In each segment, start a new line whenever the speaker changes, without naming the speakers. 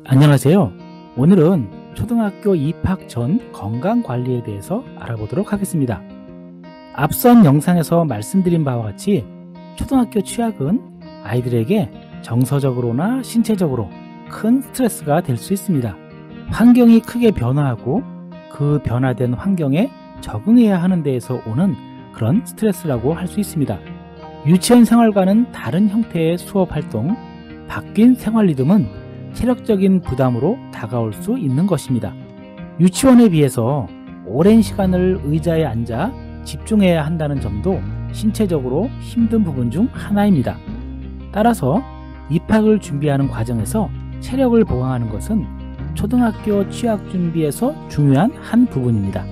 안녕하세요. 오늘은 초등학교 입학 전 건강관리에 대해서 알아보도록 하겠습니다. 앞선 영상에서 말씀드린 바와 같이 초등학교 취학은 아이들에게 정서적으로나 신체적으로 큰 스트레스가 될 수 있습니다. 환경이 크게 변화하고 그 변화된 환경에 적응해야 하는 데에서 오는 그런 스트레스라고 할 수 있습니다. 유치원 생활과는 다른 형태의 수업 활동, 바뀐 생활 리듬은 체력적인 부담으로 다가올 수 있는 것입니다. 유치원에 비해서 오랜 시간을 의자에 앉아 집중해야 한다는 점도 신체적으로 힘든 부분 중 하나입니다. 따라서 입학을 준비하는 과정에서 체력을 보강하는 것은 초등학교 취학 준비에서 중요한 한 부분입니다.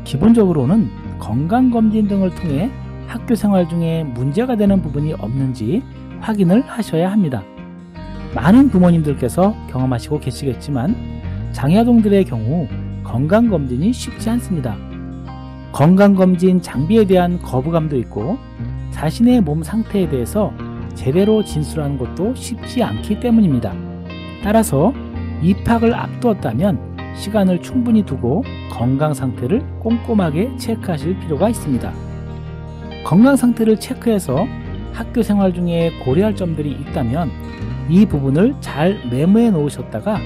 기본적으로는 건강검진 등을 통해 학교 생활 중에 문제가 되는 부분이 없는지 확인을 하셔야 합니다. 많은 부모님들께서 경험하시고 계시겠지만 장애아동들의 경우 건강검진이 쉽지 않습니다. 건강검진 장비에 대한 거부감도 있고 자신의 몸 상태에 대해서 제대로 진술하는 것도 쉽지 않기 때문입니다. 따라서 입학을 앞두었다면 시간을 충분히 두고 건강 상태를 꼼꼼하게 체크하실 필요가 있습니다. 건강 상태를 체크해서 학교 생활 중에 고려할 점들이 있다면 이 부분을 잘 메모해 놓으셨다가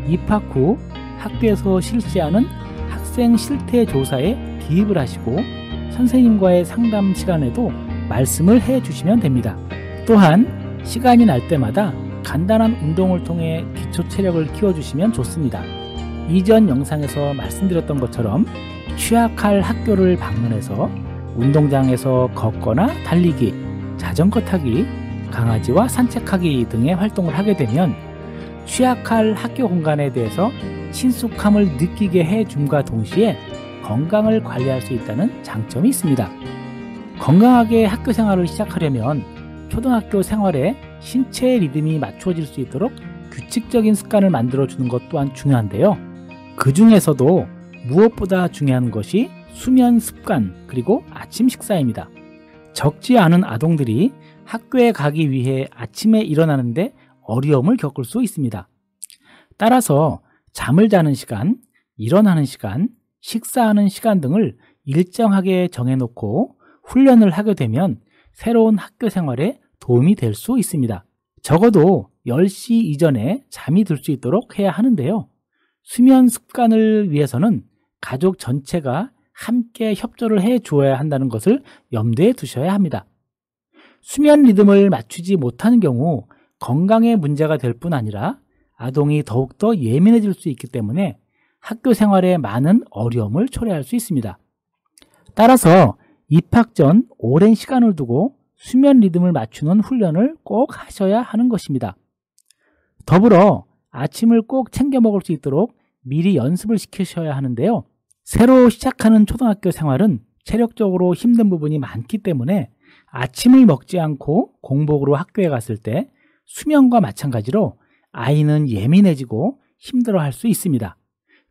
입학 후 학교에서 실시하는 학생 실태 조사에 기입을 하시고 선생님과의 상담 시간에도 말씀을 해 주시면 됩니다. 또한 시간이 날 때마다 간단한 운동을 통해 기초 체력을 키워주시면 좋습니다. 이전 영상에서 말씀드렸던 것처럼 취약할 학교를 방문해서 운동장에서 걷거나 달리기, 자전거 타기, 강아지와 산책하기 등의 활동을 하게 되면 취약할 학교 공간에 대해서 친숙함을 느끼게 해줌과 동시에 건강을 관리할 수 있다는 장점이 있습니다. 건강하게 학교 생활을 시작하려면 초등학교 생활에 신체 리듬이 맞춰질 수 있도록 규칙적인 습관을 만들어주는 것 또한 중요한데요. 그 중에서도 무엇보다 중요한 것이 수면 습관 그리고 아침 식사입니다. 적지 않은 아동들이 학교에 가기 위해 아침에 일어나는데 어려움을 겪을 수 있습니다. 따라서 잠을 자는 시간, 일어나는 시간, 식사하는 시간 등을 일정하게 정해놓고 훈련을 하게 되면 새로운 학교 생활에 도움이 될 수 있습니다. 적어도 10시 이전에 잠이 들 수 있도록 해야 하는데요. 수면 습관을 위해서는 가족 전체가 함께 협조를 해 주어야 한다는 것을 염두에 두셔야 합니다. 수면 리듬을 맞추지 못하는 경우 건강에 문제가 될 뿐 아니라 아동이 더욱더 예민해질 수 있기 때문에 학교 생활에 많은 어려움을 초래할 수 있습니다. 따라서 입학 전 오랜 시간을 두고 수면 리듬을 맞추는 훈련을 꼭 하셔야 하는 것입니다. 더불어 아침을 꼭 챙겨 먹을 수 있도록 미리 연습을 시키셔야 하는데요. 새로 시작하는 초등학교 생활은 체력적으로 힘든 부분이 많기 때문에 아침을 먹지 않고 공복으로 학교에 갔을 때 수면과 마찬가지로 아이는 예민해지고 힘들어할 수 있습니다.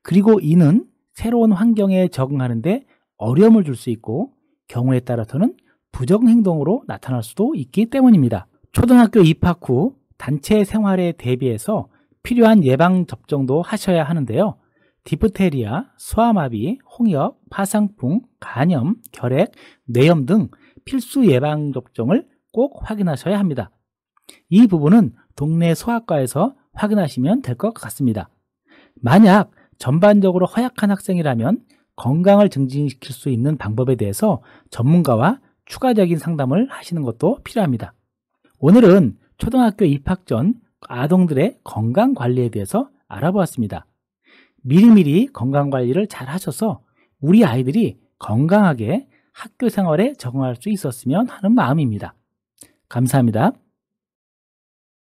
그리고 이는 새로운 환경에 적응하는데 어려움을 줄 수 있고 경우에 따라서는 부정행동으로 나타날 수도 있기 때문입니다. 초등학교 입학 후 단체 생활에 대비해서 필요한 예방접종도 하셔야 하는데요. 디프테리아, 소아마비, 홍역, 파상풍, 간염, 결핵, 뇌염 등 필수 예방접종을 꼭 확인하셔야 합니다. 이 부분은 동네 소아과에서 확인하시면 될 것 같습니다. 만약 전반적으로 허약한 학생이라면 건강을 증진시킬 수 있는 방법에 대해서 전문가와 추가적인 상담을 하시는 것도 필요합니다. 오늘은 초등학교 입학 전 아동들의 건강관리에 대해서 알아보았습니다. 미리미리 건강관리를 잘 하셔서 우리 아이들이 건강하게 학교 생활에 적응할 수 있었으면 하는 마음입니다. 감사합니다.